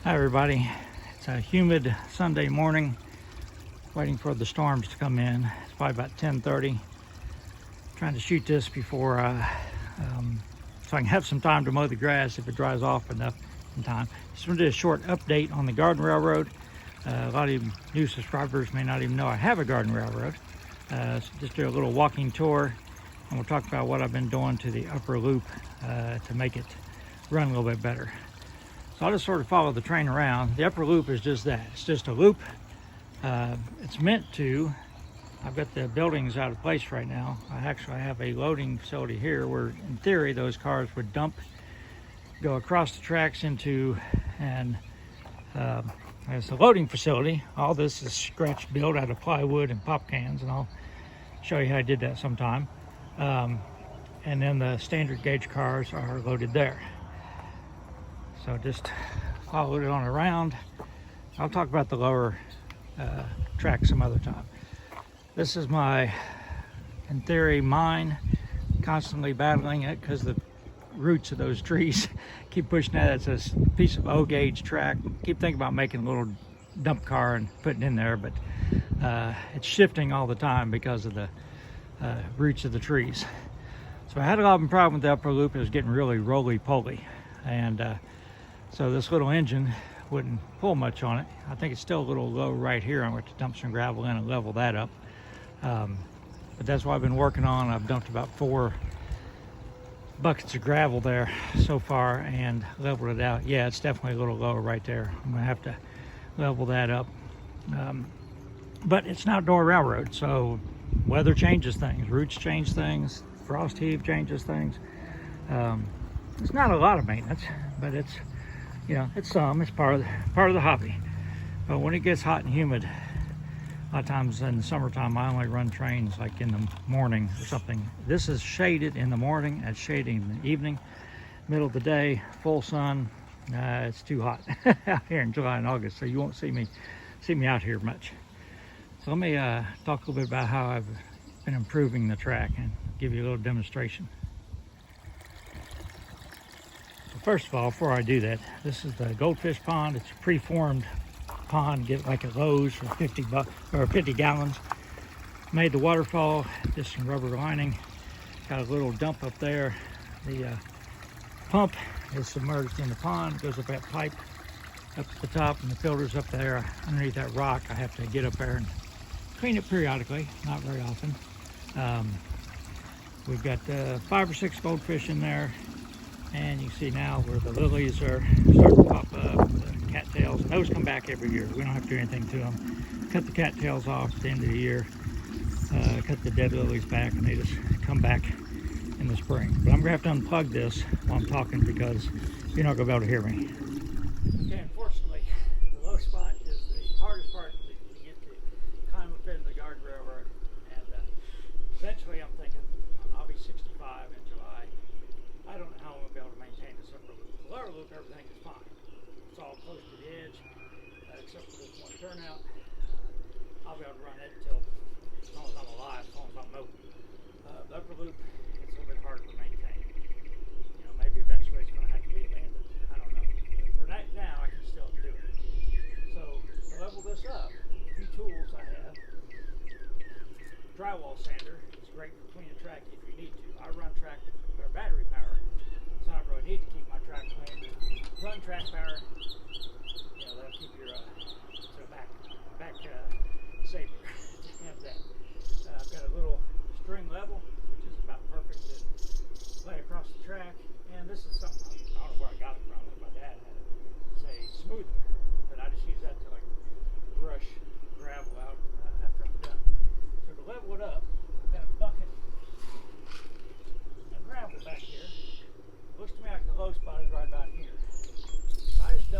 Hi everybody, it's a humid Sunday morning, waiting for the storms to come in. It's probably about 10:30. Trying to shoot this before, so I can have some time to mow the grass if it dries off enough in time. Just want to do a short update on the garden railroad. A lot of new subscribers may not even know I have a garden railroad. So just do a little walking tour, and we'll talk about what I've been doing to the upper loop to make it run a little bit better. So I'll just sort of follow the train around. The upper loop is just that. It's just a loop. It's meant to, I've got the buildings out of place right now. I have a loading facility here where in theory those cars would dump, go across the tracks into, and as a loading facility. All this is scratch built out of plywood and pop cans, and I'll show you how I did that sometime. And then the standard gauge cars are loaded there. So just followed it on around. I'll talk about the lower track some other time. This is my, in theory, mine. Constantly battling it because the roots of those trees keep pushing that. It's a piece of O-gauge track. Keep thinking about making a little dump car and putting in there, but it's shifting all the time because of the roots of the trees. So I had a lot of problem with the upper loop. It was getting really roly-poly, and so this little engine wouldn't pull much on it. I think it's still a little low right here. I'm going to dump some gravel in and level that up. But that's what I've been working on. I've dumped about 4 buckets of gravel there so far and leveled it out. Yeah, it's definitely a little lower right there. I'm going to have to level that up. But it's an outdoor railroad, so weather changes things. Roots change things. Frost heave changes things. It's not a lot of maintenance, but it's, you know, it's part of the hobby. But when it gets hot and humid, a lot of times in the summertime, I only run trains like in the morning or something. This is shaded in the morning, it's shaded in the evening, middle of the day, full sun. It's too hot out here in July and August, so you won't see me out here much. So let me talk a little bit about how I've been improving the track and give you a little demonstration. First of all, before I do that, this is the goldfish pond. It's a preformed pond, get like a Lowe's for 50 bucks or 50 gallons. Made the waterfall, just some rubber lining. Got a little dump up there. The pump is submerged in the pond, goes up that pipe up at the top, and the filter's up there underneath that rock. I have to get up there and clean it periodically, not very often. We've got 5 or 6 goldfish in there. And you see now where the lilies are starting to pop up, the cattails. Those come back every year. We don't have to do anything to them. Cut the cattails off at the end of the year. Cut the dead lilies back, and they just come back in the spring. But I'm going to have to unplug this while I'm talking because you're not going to be able to hear me. Okay, unfortunately, the low spot is the hardest part to get to climb up into the garden railroad. And eventually I'm thinking I'll be 65 in July. I don't know how I'm going to be able to maintain this upper loop. The lower loop, everything is fine. It's all close to the edge, except for this one turnout. I'll be able to run it until, as long as I'm alive, as long as I'm mobile. The upper loop, it's a little bit harder to maintain. You know, maybe eventually it's going to have to be abandoned. I don't know. But for right now, I can still do it. So, to level this up, a few tools I have. Drywall sander. It's great for cleaning track if you need to. I run track or battery power, so I don't really need to keep my track clean. But if you run track power, you know, that'll keep your sort of back safer to have that. I've got a little string level, which is about perfect to lay across the track. And this is something, I don't know where I got it from. My dad had it. It's a smoother, but I just use that to like brush gravel out after I'm done. So to level it up, I've got a bucket and gravel back here. Looks to me like the low spot is right about here. So I just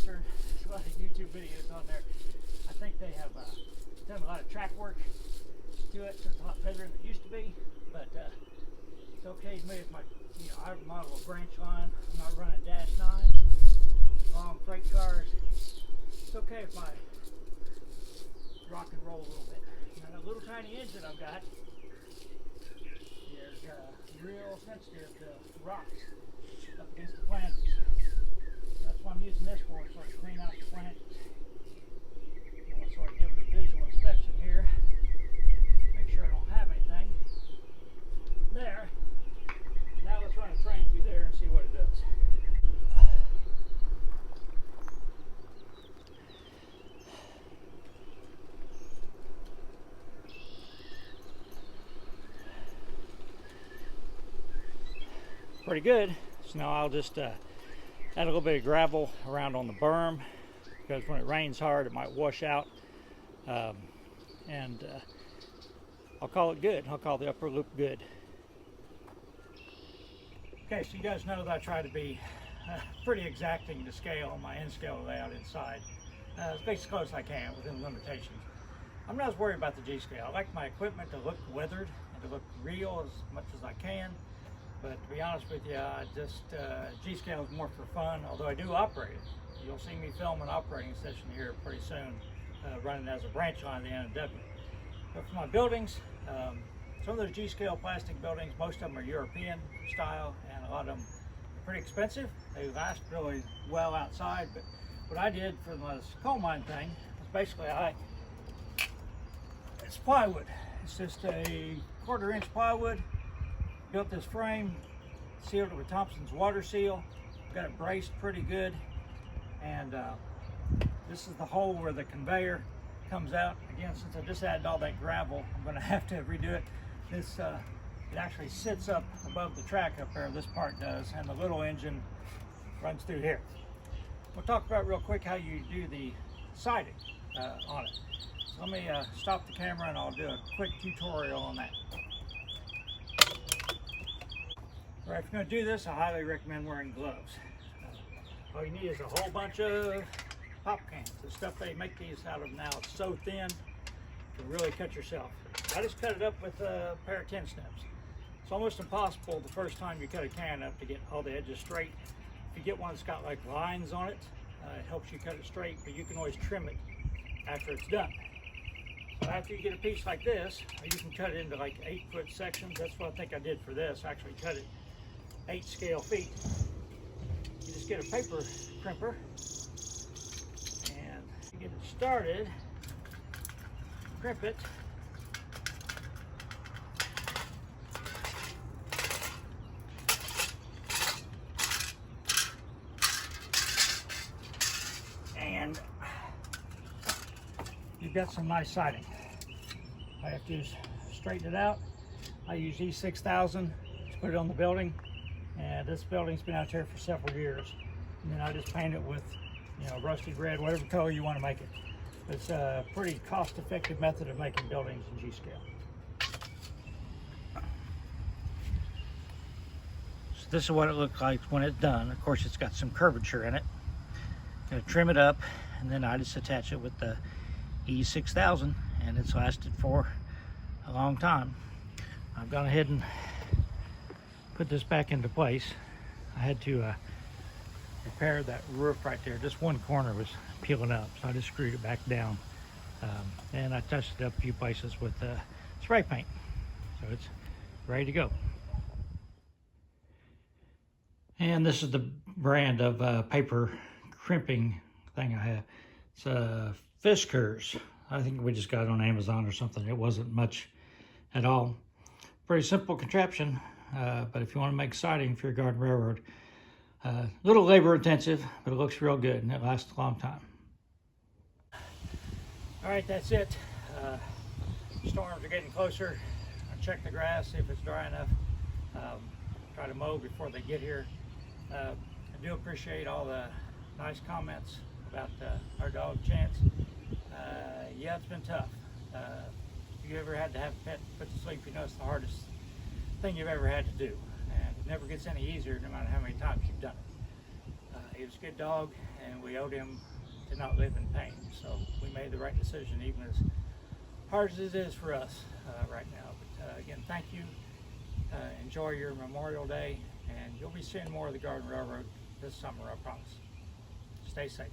closer. There's a lot of YouTube videos on there. I think they have done a lot of track work to it, so it's a lot better than it used to be. But it's okay to me if I model a branch line. I'm not running dash 9s, long freight cars. It's okay if I rock and roll a little bit. Now that little tiny engine I've got is real sensitive to rocks up against the flanges. That's why I'm using this for, so I can clean out the flanges. I'm going to sort of give it a visual inspection here. Make sure I don't have anything. There. Now let's run a train through there and see what it does. Pretty good. So now I'll just add a little bit of gravel around on the berm, because when it rains hard it might wash out, and I'll call it good. I'll call the upper loop good. Okay, so you guys know that I try to be pretty exacting to scale on my N-scale layout inside, as best as close as I can within limitations. I'm not as worried about the G-scale. I like my equipment to look weathered and to look real as much as I can. But to be honest with you, G-scale is more for fun, although I do operate it. You'll see me film an operating session here pretty soon, running as a branch line in the NW. But for my buildings, some of those G-scale plastic buildings, most of them are European style, and a lot of them are pretty expensive. They last really well outside, but what I did for this coal mine thing is basically it's plywood. It's just a 1/4 inch plywood. Built this frame, sealed it with Thompson's water seal, got it braced pretty good, and this is the hole where the conveyor comes out. Again, since I just added all that gravel, I'm going to have to redo it. This it actually sits up above the track up there, this part does, and the little engine runs through here. We'll talk about real quick how you do the siding on it. So let me stop the camera and I'll do a quick tutorial on that. All right, if you're going to do this, I highly recommend wearing gloves. All you need is a whole bunch of pop cans. The stuff they make these out of now, it's so thin, you can really cut yourself. I just cut it up with a pair of 10 snips. It's almost impossible the first time you cut a can up to get all the edges straight. If you get one that's got like lines on it, it helps you cut it straight, but you can always trim it after it's done. So after you get a piece like this, you can cut it into like 8-foot sections. That's what I think I did for this. I actually cut it 8 scale feet. You just get a paper crimper and you get it started, crimp it, and you've got some nice siding. I have to straighten it out. I use E6000 to put it on the building. And this building's been out there for several years. And then I just paint it with, rusted red, whatever color you want to make it. It's a pretty cost-effective method of making buildings in G-scale. So this is what it looks like when it's done. Of course, it's got some curvature in it. I'm gonna trim it up, and then I just attach it with the E6000, and it's lasted for a long time. I've gone ahead and put this back into place. I had to repair that roof right there. Just one corner was peeling up, so I just screwed it back down. And I touched it up a few places with spray paint. So it's ready to go. And this is the brand of paper crimping thing I have. It's Fiskars. I think we just got it on Amazon or something. It wasn't much at all. Pretty simple contraption. But if you want to make siding for your garden railroad, a little labor intensive, but it looks real good and it lasts a long time. All right, that's it. Storms are getting closer. I'll check the grass, see if it's dry enough. Try to mow before they get here. I do appreciate all the nice comments about our dog Chance. Yeah, it's been tough. If you ever had to have a pet put to sleep, you know it's the hardest thing you've ever had to do, and it never gets any easier no matter how many times you've done it. He was a good dog, and we owed him to not live in pain. So we made the right decision, even as hard as it is for us right now. But again, thank you. Enjoy your Memorial Day, and you'll be seeing more of the Garden Railroad this summer, I promise. Stay safe.